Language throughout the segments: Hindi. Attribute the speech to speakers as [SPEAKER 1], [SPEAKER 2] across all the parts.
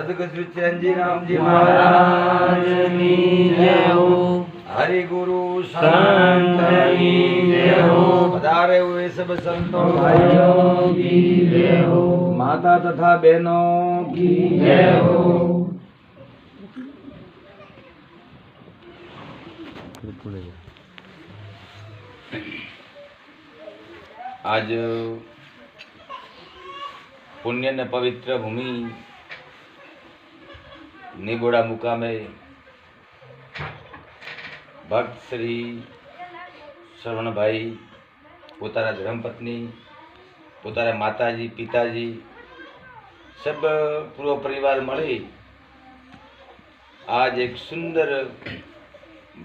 [SPEAKER 1] सदगुरु चिरंजी राम जी महाराज की जय हो। हरि गुरु संत की जय हो। पधारे हुए सब संतों भाइयों की जय हो। माता तथा बहनों की जय हो। आज पुण्य ने पवित्र भूमि निगोड़ा मुकामे भक्त श्री श्रवण भाई पोतारा धर्मपत्नी पोतारा माताजी पिताजी सब पूरो परिवार मळी आज एक सुंदर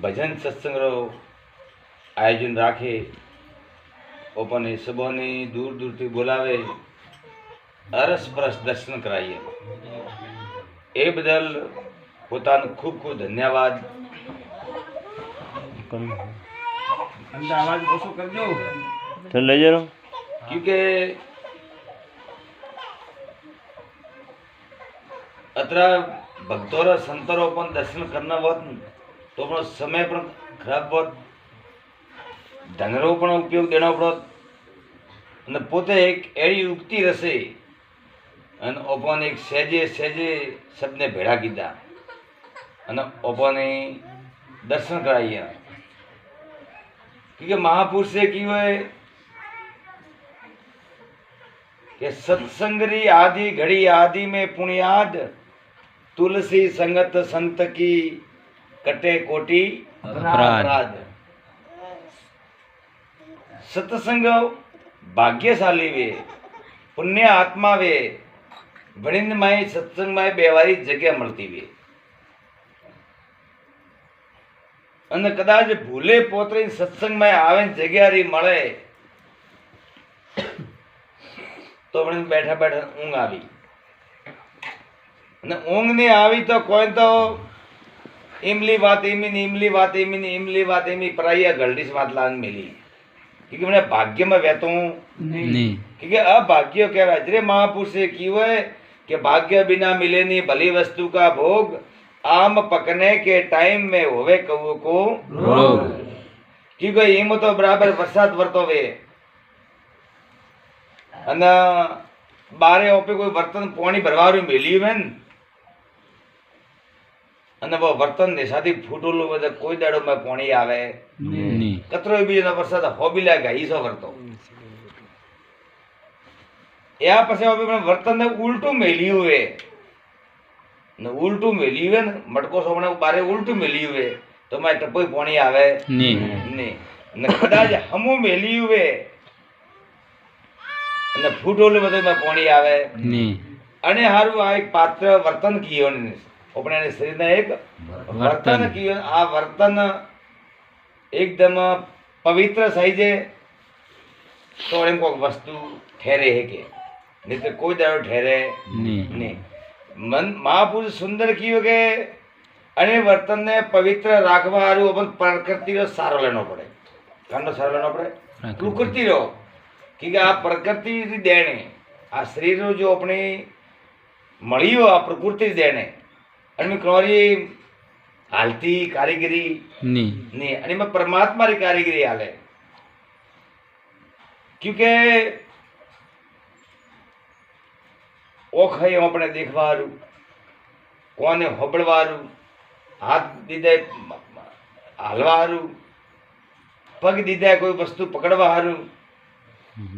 [SPEAKER 1] भजन सत्संग रो आयोजन राखे ओपने सबोने दूर दूर थी बोलावे अरस परस दर्शन कराइए ए बदल पोतानो खूब खूब धन्यवाद। आवाज ओछो करजो
[SPEAKER 2] तो ले जरो
[SPEAKER 1] क्योंकि अतरा भक्तों संतों पण दर्शन करना होत तो पण समय पण खराब होत धनरो पण उपयोग देना पड़त અને પોતે એક એવી યુક્તિ રસે અને ઓપોને એક સહેજે સહેજે શબ્દને ભેળા કીધા અને ઓપોને દર્શન કરાવ્યા क्योंकि महापुरुषे की है कि सत्संगरी आदि घड़ी आदि में पुण्याद तुलसी संगत संत की कटे कोटि अपराध। सत्संग भाग्यशाली वे पुण्य आत्मा वे वणिंद माई सत्संग माई बेवारी जगह મળતી वे અને કદાચ ભૂલે પોતરી સત્સંગ માં આવે જગ્યા રી મળે તો વણિંદ બેઠા બેઠા ઊંઘ આવી અને ઊંઘ ની આવી તો કોઈ તો इमली बात इमली बात इमी पराइया गलडी से बात लान मिली क्योंकि मैंने भाग्य में वहता हूँ नहीं क्योंकि अभाग्य कह रहा है महापुरुष से की है कि भाग्य बिना मिले नहीं भली वस्तु का भोग आम पकने के टाइम में होवे कौ को रोग। क्योंकि इम तो बराबर बरसात वर्तो वे अने बारे ओपे कोई बर्तन पानी भरवारू मिली है અને वो बर्तन ने सादी फूटोलो बदे कोई दाड़ो में पानी आवे नहीं कतरो भी ना वरसाद होबी लागे ईसो वर्तो या पछे ओबे में बर्तन ने उल्टू मेली हुए ने उल्टू मेली हुए ने मटको सोने बारे उल्टू मेली हुए तो मैं टपोई पानी आवे नहीं ने कदाच हमो मेली हुए ने फूटोलो बदे में पानी आवे नहीं अने हारू आ एक पात्र बर्तन कियो ने अपने शरीर ने एक वर्तन की आ वर्तन एकदम पवित्र सही जे तो इनको वस्तु ठहरे है के नहीं तो कोई दाड़ो ठहरे नहीं मन महापुरुष सुंदर की के अने वर्तन ने पवित्र राखवा हारू अपन प्रकृति रो सारो लेनो पड़े कानो सारो लेनो पड़े प्रकृति रो क्योंकि आ प्रकृति री देने आ शरीर रो जो अपनी मळियो आ प्रकृति देने અને ક્રોરી હાલતી કારીગરી ની અને માં પરમાત્મા રી કારીગરી હાલે क्योंकि ઓખાઈ આપણે દેખવારું કોને હોબળવારું હાથ દીધે હાલવારું પગ દીધે કોઈ વસ્તુ પકડવારું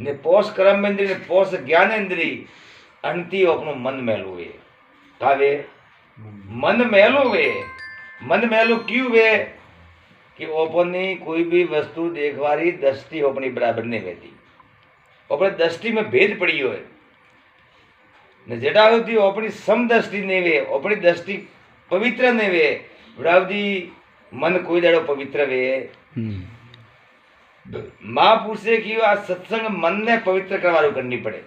[SPEAKER 1] ને પોષ કર્મેન્દ્રિય ને પોષ જ્ઞાનેન્દ્રિય અંતિ આપણું મન મેલું હોય કાવે मन मैलो वे मन मैलो क्यों वे कि ओपनी कोई भी वस्तु देखवारी दृष्टि अपनी बराबर नहीं रहती अपने दृष्टि में भेद पड़ी हो ने जटा होती अपनी सम दृष्टि नहीं वे अपनी दृष्टि पवित्र नहीं वे बराबरी मन कोई दाड़ो पवित्र वे महापुरुषे की आ सत्संग मन ने पवित्र करवारू करनी पड़े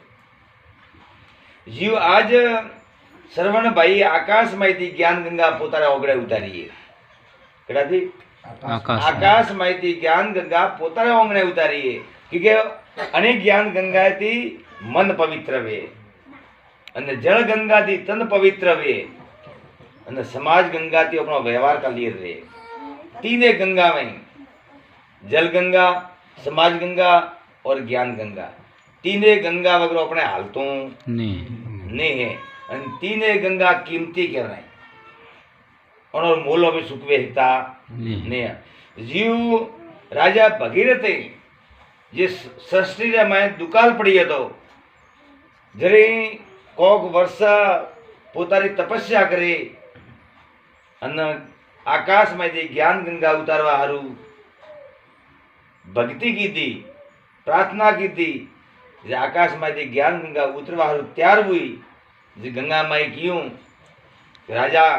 [SPEAKER 1] जीव आज श्रवण भाई आकाश माहिती ज्ञान गंगा पोतारा ओगड़े उतारी है आकाश माहिती ज्ञान गंगा पोतारा ओगड़े उतारी है क्योंकि अनेक ज्ञान गंगा थी मन पवित्र वे અને જળ ગંગાથી તન पवित्र वे અને समाज गंगाથી अपना व्यवहार का लिए रहे। तीने गंगा में जल गंगा, समाज गंगा और ज्ञान गंगा, तीने गंगा वगैरह अपने हालतों नहीं है। અને तीने गंगा कीमती कहवाय और मूलो भी सुकवे हिता नहीं। जीव राजा भगीरथे जे सृष्टि में दुकाल पड़ी હતો जरे कोक वर्ष पोतानी तपस्या करे અને આકાશમાંથી જ્ઞાન ગંગા ઉતારવા હારું ભક્તિ કીધી, પ્રાર્થના કીધી। જે આકાશમાંથી જ્ઞાન ગંગા ઉતરવા હારું ત્યાર हुई જે ગંગા માઈ કીયું રાજા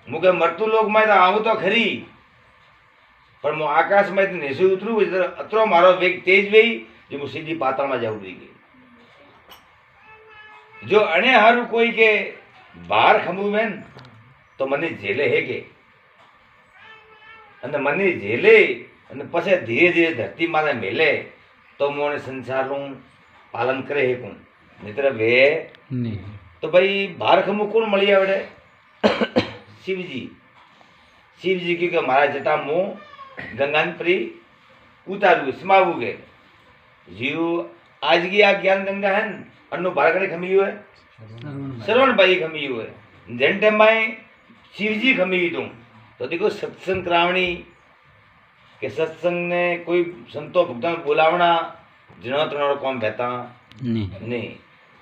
[SPEAKER 1] મુકે મરતું લોક માં તો આવું તો ખરી પણ હું આકાશમાંથી નીચે ઉતરું અતરો મારો વેગ તેજ વેઈ જે હું સીધી પાતાળમાં જાઉં રહી ગઈ। જો અણે હારું કોઈ કે બહાર ખમું વેન तो मने झेले है के અને મને झेले અને પછી ધીરે ધીરે ધરતી માથે મેલે તો મોને સંસારનું પાલન કરે હે કોણ મિત્ર વે નહીં। તો ભાઈ બહાર ખમું કોણ મળી આવડે? શિવજી। શિવજી કે મારા જટા મો ગંગાન પ્રી ઉતારવું સમાવું કે જીવ आज की आ ज्ञान गंगा है अन्नो बारकड़े खमी हुए श्रवण भाई खमी हुए जन टाइम में शिवजी खमी दूं तो देखो सत्संग करावणी के सत्संग ने कोई संतो भक्तों बोलावना जिनो तनो कौन बहता नहीं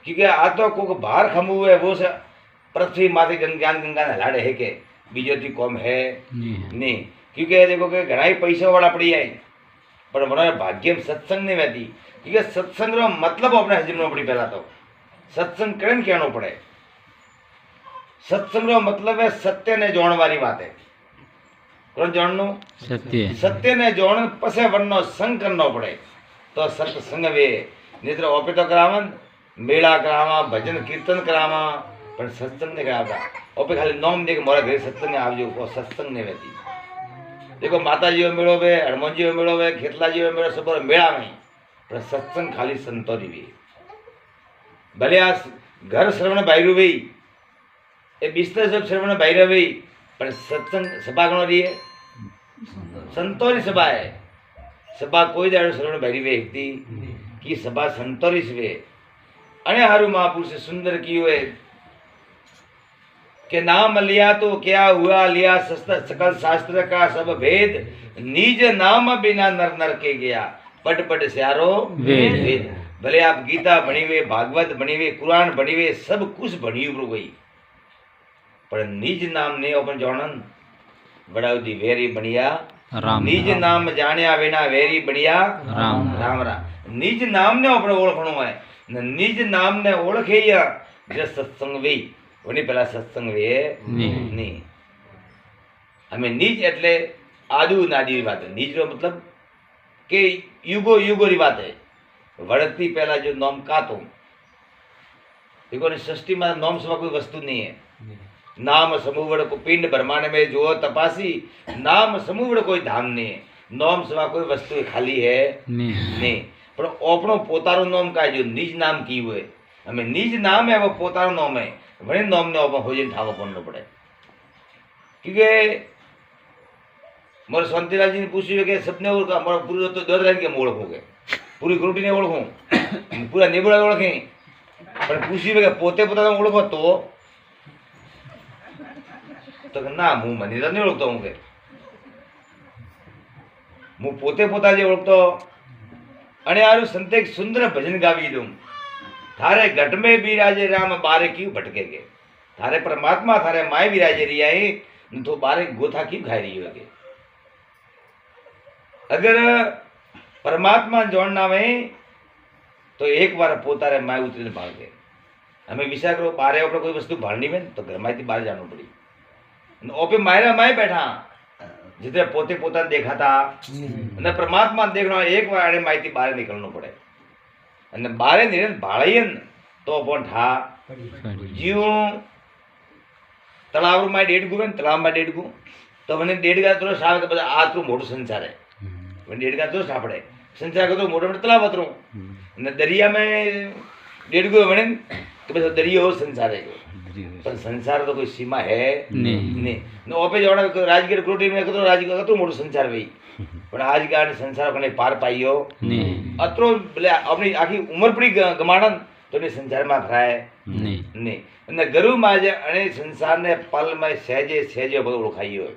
[SPEAKER 1] क्योंकि आ तो को बाहर खमू है वो से पृथ्वी माथे ज्ञान गंगा ने लाड़े है के बीजो थी कौम है नहीं क्योंकि देखो कि घना ही पैसा वाला पड़ी है पर मनो भाग्य सत्संग नहीं वहती क्योंकि सत्संग रो मतलब अपने हजम पड़ी पहला तो सत्संग करण कहना पड़े। सत्संग रो मतलब है सत्य ने जोड़न वाली बात है। कौन जोड़नो? सत्य। सत्य ने जोड़न पसे वरनो संग करनो पड़े तो सत्संग वे निद्र ओपे तो करावन मेला करावा भजन कीर्तन करावा पर सत्संग ने कराता ओपे खाली नोम दे के मोरा घर सत्संग आवजो वो सत्संग ने वेती। देखो माताजी मेड़ो वे हनुमान जी मेड़ो वे खेतला जी मेड़ो सब मेड़ा में पर सत्संग खाली संतोरी वे भले आ घर श्रवण बायरू वे ए बिस्तर सब श्रवण बायरा वे पर सत्संग सभा गणो रही है संतोरी सभा है। सभा कोई दाड़ो श्रवण बायरी वे थी कि सभा संतोरी वे अने हारू महापुरुष सुंदर की हुए के नाम लिया तो क्या हुआ लिया सकल शास्त्र का सब भेद निज नाम बिना नर नर के गया पट पट स्यारो वेद। भले आप गीता बनी हुए भागवत बनी हुए कुरान बनी हुए सब कुछ बनी हुई गई पर निज नाम ने अपन जोड़न बड़ा दी वेरी बनिया राम निज नाम जानिया बिना वेरी बनिया राम राम राम। निज नाम ने अपने ओळखणो है निज नाम ने ओळखे या जे सत्संग वे वनी पहला सत्संग वे नहीं हमें निज एटले आदु नादी बात है। निज रो मतलब के युगो युगो री बात है। वड़ती पहला जो नोम का तो देखो ने सृष्टि में नोम सिवा कोई वस्तु नहीं है। नाम समूवड़ को पिंड ब्रह्मांड में जो तपासी नाम समूवड़ कोई धाम नहीं है। नोम सिवा कोई वस्तु खाली है नहीं पर अपनो पोतारो नोम का जो निज नाम की हुए हमें निज नाम है वो पोतारो नोम है वही नोम ने अपन होजन ठाव पड़ना पड़े। क्योंकि मोर शांतिलाल जी ने पूछ्યું કે સપને ઓળખા મારો પૂરો તો દર રાત કે ઓળખું કે પૂરી ગ્રુટીને ઓળખું પૂરા નેબળા ઓળખે પણ પૂછ્યું કે પોતે પોતાને ઓળખો તો ના હું મને તો નહીં ઓળખતો હું કે હું પોતે પોતા જે ઓળખતો અને આરું સંતે એક સુંદર ભજન ગાવી દઉં थारे घट में बिराजे राम बारे क्यों भटके गए थारे परमात्मा थारे माए बिराजे रही है तो बारे गोथा क्यों खाई रही होगे। अगर परमात्मा जोड़ना में तो एक बार पोतारे माए उतरी भाग गए। हमें विचार करो बारे अपने कोई वस्तु भाड़नी में तो घर माई बाहर जाना पड़ी ओपे मायरा माए बैठा जितने पोते पोता देखा था परमात्मा देखना एक बार आने माई बाहर निकलना पड़े અને બારે નીરે ભાળીએ ને તો પણ ઠા જીવ તળાવમાં ડેડગું ને તળાવમાં ડેડગું તો મને ડેડગા તો સાવ કે બધા આટલું મોટું સંસાર હે મને ડેડગા તો સાપડે સંસાર કરતો મોટો મોટો તળાવ અતરું અને દરિયામાં ડેડગું મને कि भाई दरियो संसार है पर संसार तो कोई सीमा है नहीं नो ओपे जोड़ा राजगीर क्रोटी में कतो राजगीर कतो मोटो संसार भाई पण आज के संसार कने पार पाइयो अतरो भले अपनी आखी उम्र पड़ी गमाणन तो ने संसार में भराय नहीं અને ગરુ માજે અને સંસારને પલમાં સહેજે સહેજે બધું ઓળખાયો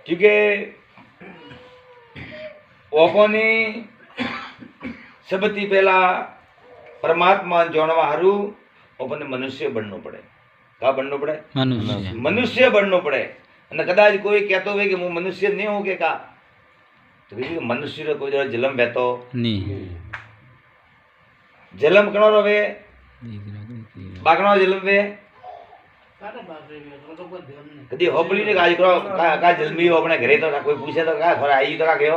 [SPEAKER 1] क्योंकि ઓપોની સબથી પહેલા પરમાત્મા જાણવા હારું ઓપને મનુષ્ય બનવું પડે કા બનવું પડે મનુષ્ય બનવું પડે અને કદાચ કોઈ કહેતો હોય કે હું મનુષ્ય નહીં હું કે કા તો કીધું મનુષ્ય કોઈ દાડો જન્મ બેતો નહીં જન્મ કણો રવે બાગણો જન્મ વે कदी होपली ने गाज करो का जल्दी हो अपने घरे तो कोई पूछे तो का थोड़ा आई तो का गयो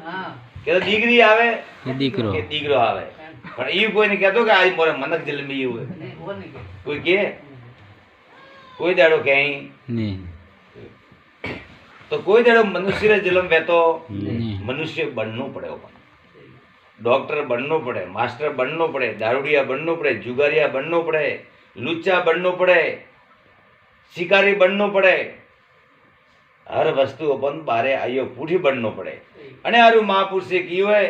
[SPEAKER 1] हां के दीकरी आवे के दीकरो आवे पण ई कोई ने कहतो कि आज मोरे मनक जल्दी हुए कोई के कोई दाड़ो कहीं नहीं तो कोई दाड़ो मनुष्य रे जन्म वेतो मनुष्य बननो पड़े अपन डॉक्टर बननो पड़े मास्टर बननो पड़े दारूडिया बननो पड़े जुगारिया बननो पड़े लुच्चा बननो पड़े शिकारी बननो पड़े हर वस्तु अपन बारे आयो पूठी बननो पड़े अने हारू महापुरुष से की है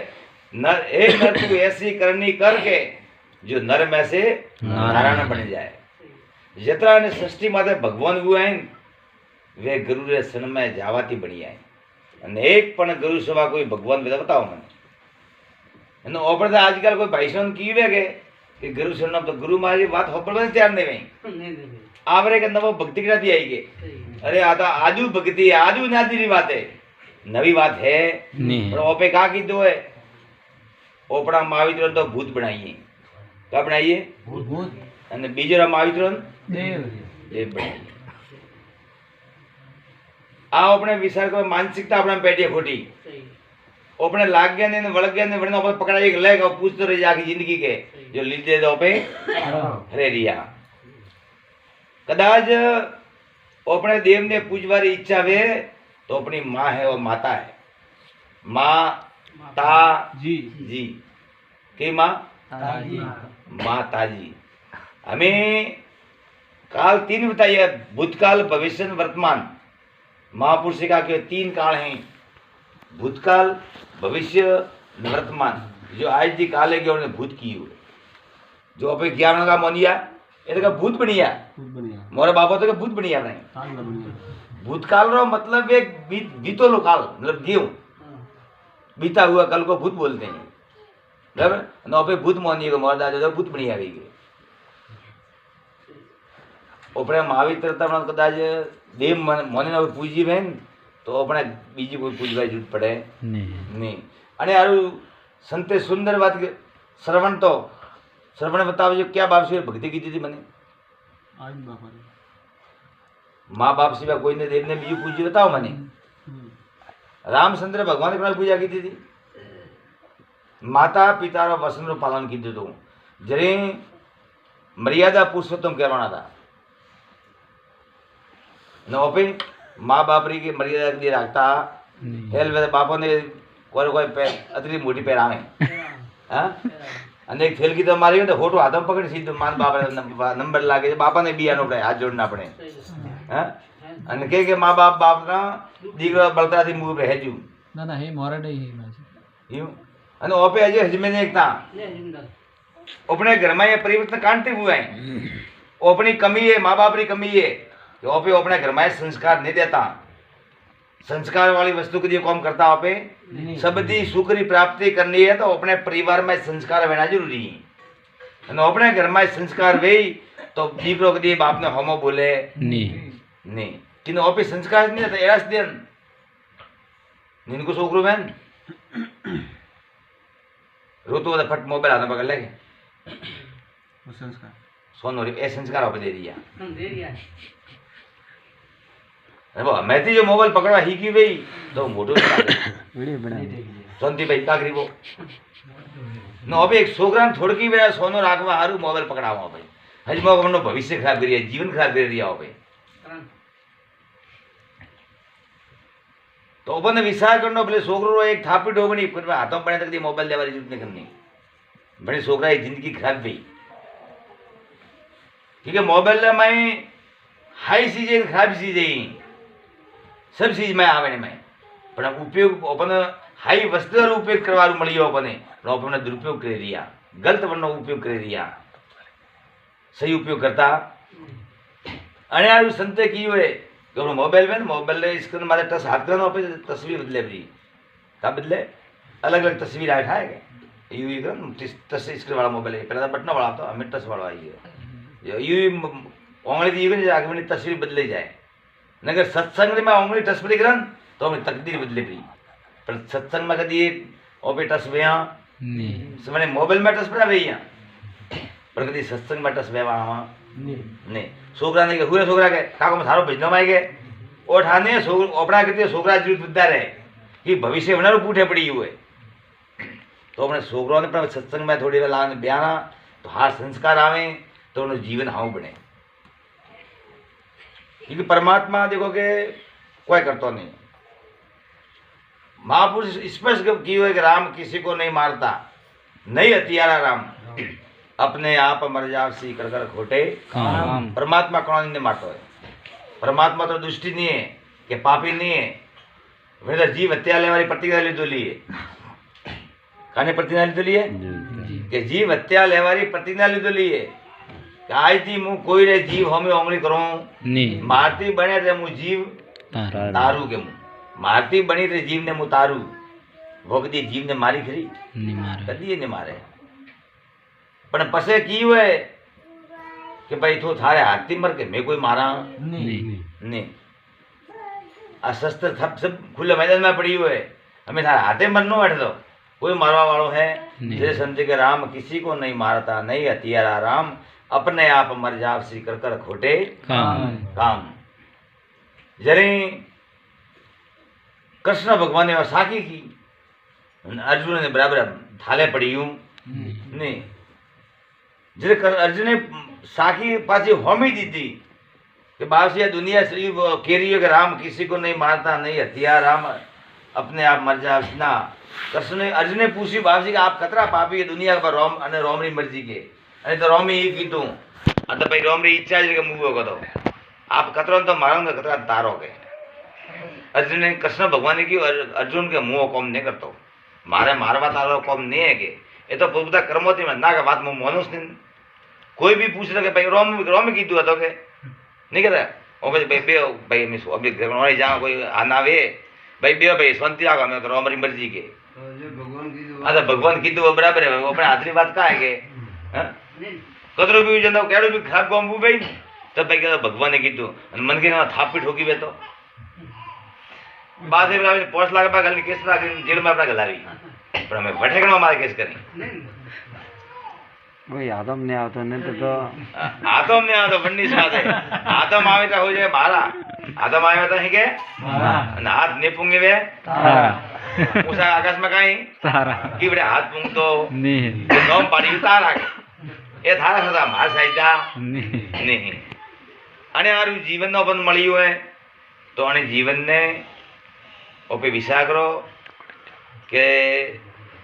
[SPEAKER 1] नर हे नर तू ऐसी करनी करके जो नर में से नारायण बन जाए जतरा ने सृष्टि माते भगवान हुआ है वे गुरु रे सन में जावाती बनी आए अने एक पण गुरु सभा कोई भगवान बताओ मने एनो ओपर आजकल कोई भाईसन की वे के गुरु सुनना तो गुरु महाराज बात होपर में तैयार नहीं आवरे के नवो भक्ति कराती आई के अरे आता आजू भक्ति आजू नादी री बात है नवी बात है पर ओपे का की दो है ओपड़ा महावित्र तो भूत बनाइए क्या बनाइए भूत अने बीजरा महावित्र देव देव बनाइए आ अपने विचार को मानसिकता अपने पेटी खोटी अपने लाग गया ने वळग गया ने वड़ना पर पकड़ा एक लेगा पूछतो रह जाके जिंदगी के जो लीधे दो पे हरे रिया कदाच अपने देव ने पूजवारी इच्छा वे तो अपनी माँ है और माता है माँ ता जी के माँ ताजी हमें काल तीन बताइए भूतकाल भविष्य वर्तमान महापुरुष का के तीन काल हैं भूतकाल भविष्य वर्तमान जो आज दी काले के उन्होंने भूत की हुए जो अपने ज्ञान का मोनिया ये तो भूत बनिया मोरे बाबा तो भूत बनिया नहीं भूतकाल रो मतलब एक बीतो लो काल मतलब जीव बीता हुआ कल को भूत बोलते हैं बराबर नो पे भूत मोनिया को मोर दादा तो भूत बनिया गई ओपरे महावीर तमना कदाच देव मोने ने पूजी बेन तो अपने बीजी कोई पूजवा जरूरत पड़े नहीं अने यार संते सुंदर बात के श्रवण बताओ जो क्या बाप से भक्ति की थी मैंने माँ बाप सिवा कोई ने देव ने बीजू पूजी बताओ मैंने रामचंद्र भगवान ने पूजा की थी माता पिता रो वचन रो पालन की तो जरे मर्यादा पुरुषोत्तम कहवाना था न ओपे माँ बाप री की मर्यादा के लिए रखता हेल वे बापों ने कोई अतरी मोटी पैरावे हां અને એક થેલકી તો મારી તો ફોટો હાથમાં પકડી સીધો માન બાપા નંબર લાગે છે બાપાને બિયાનો પડે હાથ જોડના પડે હા અને કે મા બાપના દીકરા બળતાથી મું રહેજુ ના હે મોરડે હે માજી યું અને ઓપે અજે હજમે ને એકતા अपने घर में ये परिवर्तन कांटे हुए हैं अपनी कमी है माँ बाप की कमी है कि ओपे अपने घर में संस्कार नहीं देता संस्कार वाली वस्तु के लिए काम करता पे सबदी सुख की प्राप्ति करनी है तो अपने परिवार में संस्कार होना जरूरी है अपने घर में संस्कार वे तो दीकरो के बाप ने होमो बोले नहीं कि ओपे संस्कार नहीं था एरास देन निनको छोकरो बहन रोतो तो फट मोबाइल हाथ में पकड़ लेके संस्कार सोनो रे ए संस्कार आप दे दिया मैं थी जो मोबाइल पकड़वा ही की भाई तो मोटो वीडियो बना सोनती भाई का गरीबो नो अबे एक छोकरा थोड़की बेरा सोनो राखवा हारू मोबाइल पकड़ावा भाई हज मो हमनो भविष्य खराब करी है जीवन खराब कर दिया हो भाई तो अपन ने विचार करनो भले छोकरो एक थापी डोगणी पर हाथों पड़े तक मोबाइल देवारी जरूरत नहीं करनी बड़ी छोकरा की जिंदगी खराब गई क्योंकि मोबाइल में हाई चीजें खराब चीजें सब चीज में आवे में पण उपयोग अपन हाई वस्तु उपयोग करवारू मळियो अपने पण अपने दुरुपयोग कर दिया गलत वनो उपयोग कर दिया सही उपयोग करता अने आ संते की हुए कि मोबाइल में मोबाइल स्क्रीन मारे टच हाथ करनो पे तस्वीर बदले बरी का बदले अलग अलग तस्वीर आ खाए के यू टच स्क्रीन वाला मोबाइल है पहले बटन वाला तो हमें टच वाला आई है यू ओंगली दी गई आगे में तस्वीर बदले जाए नगर सत्संग में ओंगली टच पड़ी करन तो हमें तकदीर बदले पड़ी पर सत्संग में कदी ओपे टच वेया नहीं मोबाइल में टच पड़ा वेया पर कदी सत्संग में टच वेवा नहीं छोकरा ने हुए छोकरा के काको में सारो भेजनो माई के ओठाने अपना करते छोकरा जीवित बुद्धा रहे कि भविष्य बनारो पूठे पड़ी हुए तो अपने छोकरों ने पण सत्संग में थोड़ी वेला ब्याना तो हार संस्कार आवे तो उन्हें जीवन हाउ बने क्योंकि परमात्मा देखो के कोई करतो नहीं महापुरुष स्पष्ट की हुए कि राम किसी को नहीं मारता नहीं हथियारा राम अपने आप मर जाव सी कर कर खोटे परमात्मा कौन नहीं मारता है परमात्मा तो दुष्टि नहीं है कि पापी नहीं है वे तो जीव हत्या ले वाली प्रतिज्ञा ली तो लिए काने प्रतिज्ञा ली तो लिए कि जीव हत्या ले वाली प्रतिज्ञा ली तो लिए आज थी मु कोई रे जीव हमें ओंगली करूं नहीं मारती बने रे मु जीव तारू के मु मारती बनी रे जीव ने मु तारू वो कदी जीव ने मारी खरी नहीं मारे कदी नहीं मारे पण पसे की हुए कि भाई तो थारे हाथी मर के मैं कोई मारा नहीं आ शस्त्र सब खुले मैदान में पड़ी हुए हमें थारे हाथे मरनो बैठ दो कोई मारवा वालों है जैसे समझे कि राम किसी को नहीं मारता नहीं हथियारा राम अपने आप मर जाव सी कर कर खोटे काम जरे कृष्ण भगवान ने साखी की अर्जुन ने बराबर थाले पड़ी हूं नहीं जरे अर्जुन ने साखी पासी होमी दी थी कि बासी दुनिया श्री वो कह रही है कि राम किसी को नहीं मारता नहीं हथियार राम अपने आप मर जाव ना कृष्ण ने अर्जुन ने पूछी बासी आप कतरा पापी है दुनिया पर रोम अने रोम री मर्जी के अरे तो रोमी ही कीधु तो भाई रोम री इच्छा है कि मुँह को तो आप कतरो तो मारोगे कतरा तारोगे अर्जुन ने कृष्ण भगवान ने की अर्जुन के मुँह कौम नहीं करतो मारे मारवा तारो कौम नहीं है के ये तो बहुत कर्मोती में ना के बात मुँह मनुष नहीं कोई भी पूछ रहे भाई रोम कीधु तो के नहीं कहता ओ भाई बे भाई मिस अभी घर जा कोई आना वे भाई बे भाई शांति आगा मैं तो रोम री मर्जी के भगवान कीधु बराबर है अपने हाथरी बात का है के कतरो भी जंदो केड़ो भी खराब काम भाई तब भाई कहता भगवान ने कीधु मन के थापी ठोकी वे तो बाद में पोस्ट लागे पा गल केस लागे जेल में अपना गलावी पर हमें भटकणो मारे केस करी
[SPEAKER 2] कोई आदम ने आवतो ने तो
[SPEAKER 1] आदम ने आवतो बन्नी साथे आदम आवे तो हो जाए मारा आदम आवे तो है के मारा हाथ ने पुंगे वे तारा उसा आकाश में काई तारा की बड़े हाथ पुंग तो नहीं नोम पानी उतारा ए थारा सदा मार साइदा नहीं अने आरु जीवन नो बन मळ्यो है तो अने जीवन ने ओपे विचार करो के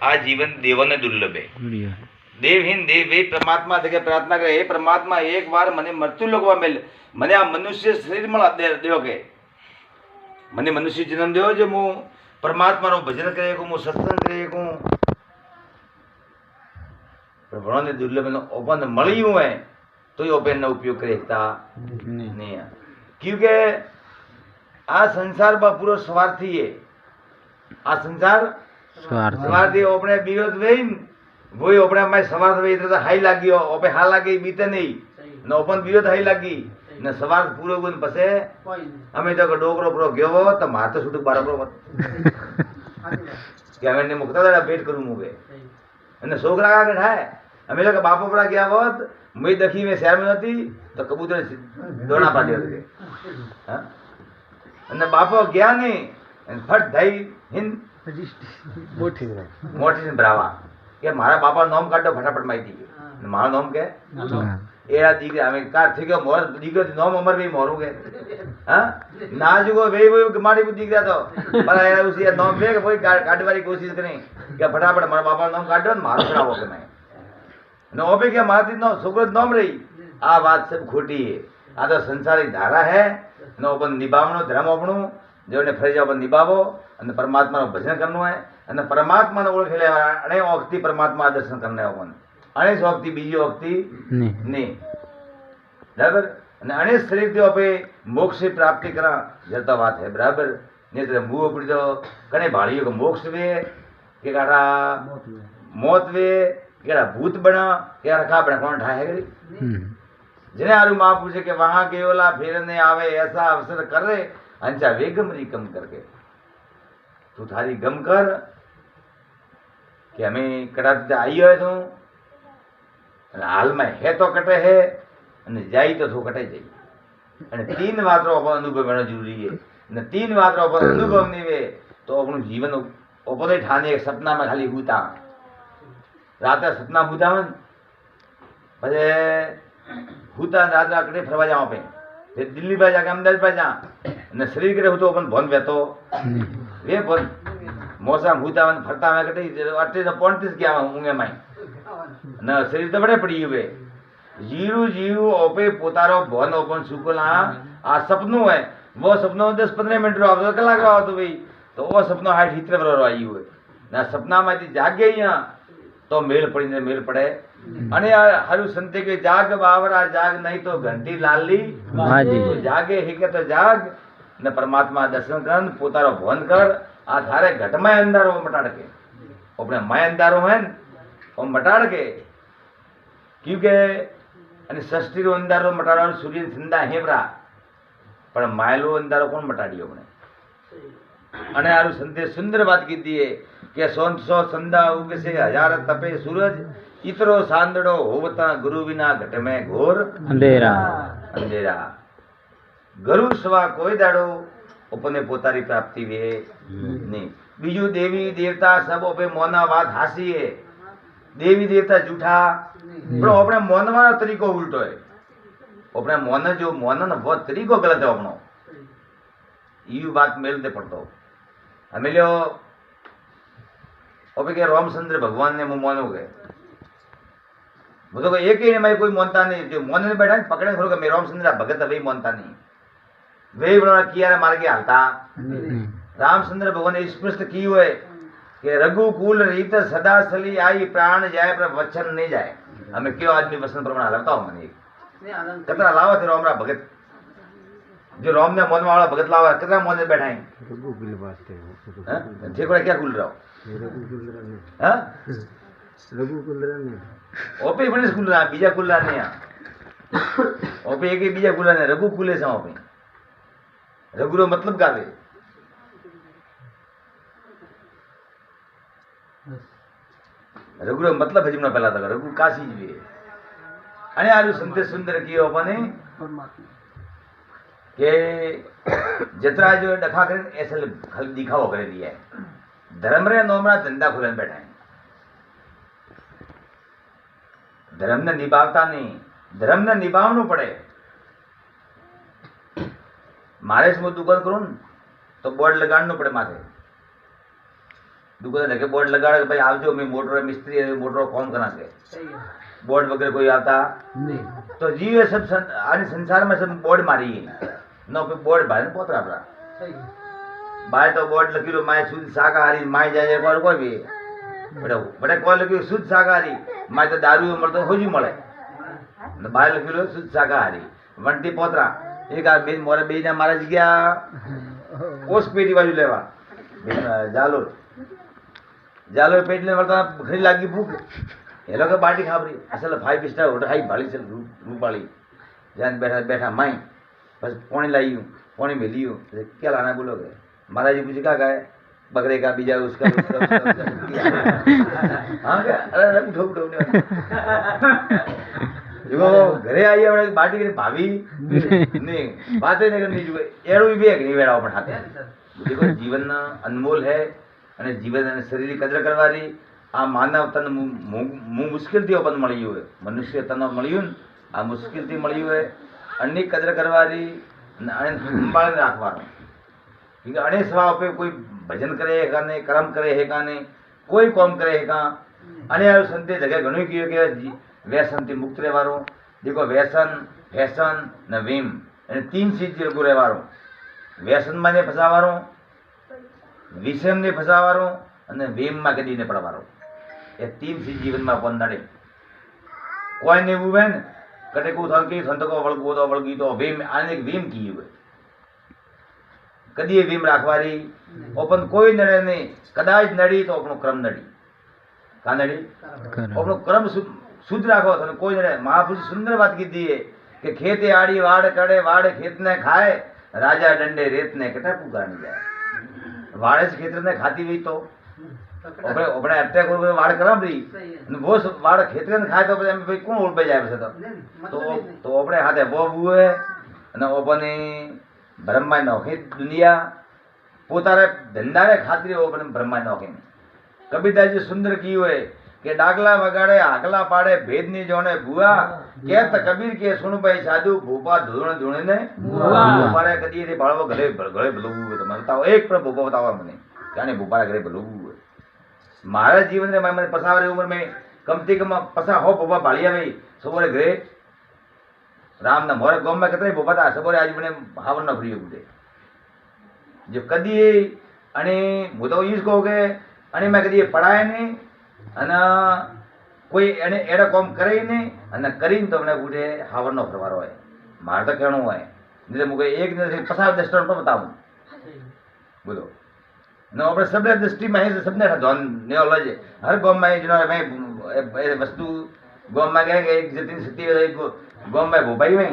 [SPEAKER 1] आ जीवन देवने दुर्लभ है देवहीन देव वे परमात्मा देखे प्रार्थना करे हे परमात्मा एक बार मने मृत्यु लोक में मिल मने आ मनुष्य शरीर में देओ के मने मनुष्य जन्म देओ जो मु परमात्मा नो भजन करे को मु सत्संग करे को पर भगवान ने दुर्लभ नो ओपन मळ्यो है तो ये ओपन नो उपयोग करेता नहीं है क्योंकि आ संसार बा पूरो स्वार्थी है आ संसार स्वार्थी अपने विरोध वेन वही अपने में स्वार्थ वे तो हाई लागी ओपे हाल लागी बीते नहीं न ओपन विरोध हाई लागी न स्वार्थ पूरो गुण पसे हमें तो डोकरो पूरो गयो हो तो मार तो सुटू बारा मत क्या मैंने मुक्ता दाड़ा पेट करूं मुगे અને છોકરા આગળ થાય અમે લોકો બાપો પડા ગયા હોત મેં દખી મેં શહેર में હતી તો કબૂતર દોણા પાડ્યો હતો હા અને બાપો ગયા નહીં અને ફટ થઈ હિન મોટી બ્રાવા કે મારા બાપા નામ કાઢો ફટાફટ માહિતી ગયો મારું નામ કે એરા દીકરા અમે કાર થઈ ગયો મોર દીકરો નામ અમર ભાઈ મોરું કે હા ના જુગો વે વે મારી દીકરા તો પર એરા ઉસી નામ વે કે કોઈ કાઢવાની કોશિશ કરી કે फटाफट मारा बापा नाम काटो मारो खराब हो गया ને ઓપે કે મારાથી નો છોકરો જ નોમ રહી આ વાત સબ ખોટી હે આ તો સંસારી ધારા હે ને ઓપન નિભાવનો ધર્મ આપણું જેને ફરજ ઓપન નિભાવો અને પરમાત્માનું ભજન કરવું હોય અને પરમાત્માને ઓળખી લેવા અને ઓખથી પરમાત્મા દર્શન કરને ઓપન અને શોખથી બીજી ઓખથી નહીં બરાબર અને અનેક શરીરથી આપણે મોક્ષની પ્રાપ્તિ કરા જતા વાત હે બરાબર ને તો મું પડી તો કને ભાળ્યો કે મોક્ષ વે કે કાઢા મોત વે કે ભૂત બના કે રખા બના કોણ ઠાહે ગઈ જેને આરું માં પૂછે કે વહાં કેવલા ફેરને આવે ऐसा अवसर करे अंचा वे गमरी कम करके તું થારી ગમ કર કે અમે કદાચ આવી હોય તો અને હાલમાં હે તો કટે હે અને જાય તો થો કટાઈ જાય અને તીન વાતો આપણો અનુભવ ઘણો જરૂરી છે અને તીન વાતો આપણો અનુભવ નહીં વે તો આપણું જીવન ઓપોને ઠાને એક સપનામાં ખાલી ભૂતા રાતે સપના ભૂતા હોય ને પછી ભૂતા રાત રાત્રે ફરવા જાવ આપણે फिर दिल्ली पर जाके अहमदाबाद पर जा અને શરીર કરે હું તો अपन ભોન વેતો વે ભોન મોસમ ભૂતા ફરતા આવે કટી આટલી તો 35 ગયા ઊંઘે માય અને શરીર તો બડે પડી ગયું જીરું જીવું ઓપે પોતારો ભોન ઓપન સુકલા આ સપનું હોય वो સપનો 10-15 મિનિટ રો આવતો કલાક રો આવતો ભાઈ તો वो સપનો 60-70 રો આવ્યું હોય ના સપનામાંથી જાગે અહીંયા તો મેલ પડીને મેલ પડે અને હારું સંતે કે જાગ બાવરા જાગ નહીં તો ઘંટી લાલી માજી જાગે હિકે તો જાગ ને પરમાત્મા દર્શન કર પોતારો ભવન કર આ થારે ઘટમાં અંધારો મટાડ કે આપણે માય અંધારો હે ને ઓ મટાડ કે ક્યુકે અને ષષ્ઠી રો અંધારો મટાડવાનો સૂર્ય સિંધા હેબરા પણ માયલો અંધારો કોણ મટાડ્યો આપણે અને હારું સંતે સુંદર વાત કીધી હે કે સોનસો સંધા ઉગસે હજાર તપે સૂરજ इतरो सांदड़ो होवता गुरु विना घट में घोर अंधेरा अंधेरा गुरु सवा कोई दाड़ो उपने पोतारी प्राप्ति वे नहीं बीजू देवी देवता सब ओपे मोना बात हासी है देवी देवता जूठा पर अपने मोनवा तरीको उल्टो है अपने मोन जो मोन न वो तरीको गलत है अपनो यू बात मेल दे पड़तो हमें लो ओपे के रामचंद्र भगवान ने मुंह मोनो गए वो तो एक ही मैं कोई मानता नहीं जो मोने बैठा पकड़े थोड़ा मेरा रामचंद्र भगत वही मानता नहीं वे बना किया मार के हालता रामचंद्र भगवान ने स्पष्ट की हुए कि रघुकुल रीत सदा सली आई प्राण जाए पर वचन नहीं जाए हमें क्यों आदमी वचन प्रमाण हलाता हूं मैंने कितना लावा थे रामरा भगत जो राम ने मन वाला भगत लावा कितना मोने बैठा है ठीक क्या खुल रहा हो ओपे बने स्कूल ना बीजा कुल नहीं ओपे एक बीजा कुल ने रघु कुले से ओपे रघुरो मतलब गावे रघुरो मतलब हजमना पहला था रघु काशी जी अने आरु संते सुंदर कियो अपने के जतरा जो डखा करे ऐसे खाली दिखाओ करे दिया है धर्म रे नोमरा धंधा खुले बैठा है धर्म ने निभावता नहीं धर्म ने निभावनो पड़े मारे से दुकान करूं तो बोर्ड लगाड़नो पड़े माथे दुकान लगे बोर्ड लगाड़े भाई आवजो मैं मोटर मिस्त्री है मोटर कौन करा के बोर्ड वगैरह कोई आता नहीं तो जीव सब आज संसार में सब बोर्ड मारी है नो पे बोर्ड भाई पोतरा पड़ा बाय तो बोर्ड लगी रो माय शुद्ध शाकाहारी माय जाए और कोई भी बड़े कॉल लगी शुद्ध शाकाहारी माय तो दारू मरतो होजू मळे बाय लगी रो शुद्ध शाकाहारी वंटी पोतरा एक आ बेन मोरे बेजा महाराज गया ओस पेटी बाजू लेवा जालो जालो पेट ले मरता घरी लागी भूख ये लोग बाटी खाबरी असल 5 स्टार होटल हाई भाली चल रूपाली जान बैठा बैठा माई बस पानी लाईयो पानी में लियो क्या लाना बोलोगे महाराज जी पूछे क्या गए बकरे का बीजा उसका हाँ क्या अरे ठोक जो घरे आई है बाटी के भाभी नहीं बातें नहीं करनी जो एड़ू भी है नहीं वेड़ा अपन हाथे देखो जीवन अनमोल है અને જીવન અને શરીરની કદર કરવાની આ માનવ તન મુશ્કેલથી ઓપન મળ્યું હોય મનુષ્ય તન મળ્યું ને આ મુશ્કેલથી મળ્યું હોય અન્ય કદર કરવાની અને સંભાળીને રાખવાનું क्योंकि अने सवा पे कोई भजन करे है का नहीं कर्म करे है का नहीं कोई काम करे है का अने संते जगह घणो कियो के વ્યસનથી મુક્ત રહેવાનું. દેખો વ્યસન, ફેશન ને વીમ અને 3 ચીજથી લગું રહેવાનું. વ્યસનમાં ને ફસાવાનું, વિષમને ફસાવાનું અને વીમમાં કદી ને પડવાનું. એ 3 ચીજ જીવનમાં પણ નડે. કોઈ ને એવું હોય ને કટે કું થકી સંતકો વળગવો તો વળગી તો વીમ આને વીમ કી હોય. કદી વીમ રાખવાની ઓપન કોઈ નડે નહીં. કદાચ નડી તો આપણો ક્રમ નડી. કા નડી? આપણો ક્રમ શુદ્ધ રાખો તો કોઈ નડે. મહાપુરુષ સુંદર વાત કીધી કે ખેતે આડી વાડ કડે વાડ ખેતને ખાય રાજા દંડે રેતને કેટલા પુકારની જાય. વાડે જ ખેતરને ખાતી હોય તો આપણે અટેક વાડ કરાવી અને બહુ વાડ ખેતરને ખાય તો પછી એમ ભાઈ કોણ ઓળપાઈ જાય પછી તો આપણે હાથે બહુ બુએ અને ઓપની બ્રહ્માંડ નોખી દુનિયા પોતાને ધંધાને ખાતરી ઓપને બ્રહ્માંડ નોખી. કબીરદાસજી સુંદર કી હોય કે ડાગલા વગાડે આગલા પાડે ભેદની જોણે ભુવા કેત કબીર કે સુણભાઈ સાધુ ભોપા ધૂણ ધૂણીને ભોપારે કદી રે બાળવો ગળે ગળે ભલવું હોય તો મને બતાવો એક પણ ભોપા બતાવો મને જાણે ભોપારા ઘરે ભલવું હોય. મારા જીવન રે મને પસાવરે ઉંમર મેં કમથી કમ પસા હો ભોપા ભાળ્યા ભાઈ સવારે ઘરે રામના મોરે ગામમાં કેટલાય ભોપા હતા સવારે આજ મને હાવરના ફ્રી ઉઠે જો કદી અને હું તો ઈ જ કહું કે અને મેં કદી પડાય નહીં અને કોઈ એને એડા કોમ કરે નહીં અને કરીને તો મને ઉઠે હાવરનો ફરવારો હોય. મારે તો કહેણું હોય નહીં તો હું કોઈ એક નથી 50 10 પણ બતાવું બોલો ને આપણે સબને દૃષ્ટિમાં એ સબને ધોન નેલો છે હર ગામમાં એ જણા એ વસ્તુ ગામમાં ગયા કે એક જતી સ્થિતિ ગામમાં ભોપાઈ હોય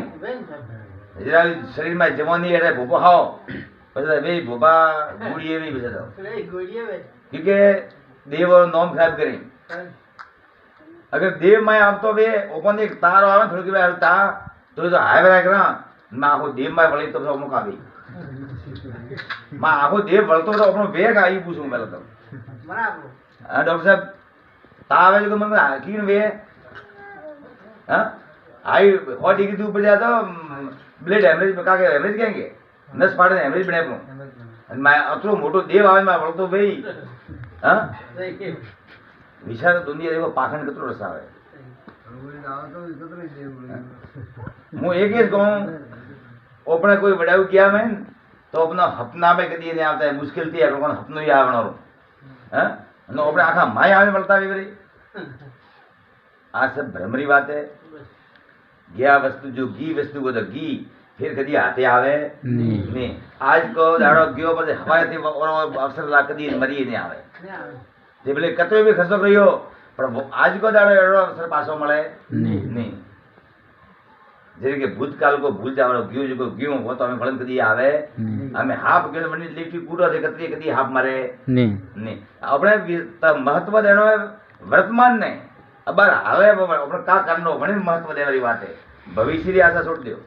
[SPEAKER 1] જરા શરીરમાં જવાની એટલે ભોપો ખાઓ પછી બે ભોપા ગુડી એવી પછી કે દેવ નોમ ખરાબ કરી અગર દેવ માં આવતો બે ઓપન એક તારો આવે થોડું કે તા તો હાઈવે રાખના માં આખો દેવ માં વળી તો અમુક આવી માં આખો દેવ વળતો તો આપણો વેગ આવી પૂછું પેલા તો બરાબર. હા ડોક્ટર સાહેબ તા આવે છે કે મને હાકી ને વે હા હાઈ 100 ડિગ્રી ઉપર જાય તો બ્લેડ હેમરેજ કાકે હેમરેજ ક્યાં કે નસ પાડે હેમરેજ બને આપણું અને માં અતરો મોટો દેવ આવે માં વળતો ભાઈ હા વિશાળ દુનિયા એવો પાખંડ કેટલો રસ આવે. હું એક જ કહું આપણે કોઈ વડાવું ગયા મેં તો આપણા હપના में કદી નહીં આવતા મુશ્કેલ થી આપણે હપનું ही આવવાનું હા અને આપણે આખા માય આવે મળતા આવી વળી આ સબ ભ્રમરી વાત है. ગયા વસ્તુ જો ઘી વસ્તુ को तो घी फिर कदी हाथे આવે नहीं. आज को दाड़ो गयो પછી હવારેથી અવસર લા કદી મરી નહીં આવે તે ભલે કતો બી ખર્ચો કર્યો પણ આજ કો દાડો એડો અવસર પાછો મળે નહીં. જેવી કે ભૂતકાળ કો ભૂલ જાવડો ગયો જો ગયો હો તો અમે ફળન કદી આવે અમે હાફ ગયો મને લીટી કૂટો છે કદી કદી હાફ મારે નહીં. આપણે મહત્વ દેનો વર્તમાન ને અબાર હાલે આપણે કા કરનો ઘણી મહત્વ દેવાની વાત છે. ભવિષ્યની આશા છોડ દો.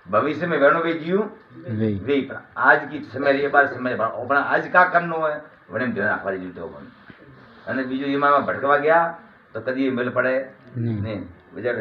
[SPEAKER 1] भविष्य में वेणु भी जीव वे आज की समय ये बार समय अपना आज का करनो है वणे ध्यान રાખવાની જીવતો પણ અને બીજું એમાં ભટકવા ગયા તો કદી મેલ પડે નહીં. વિચાર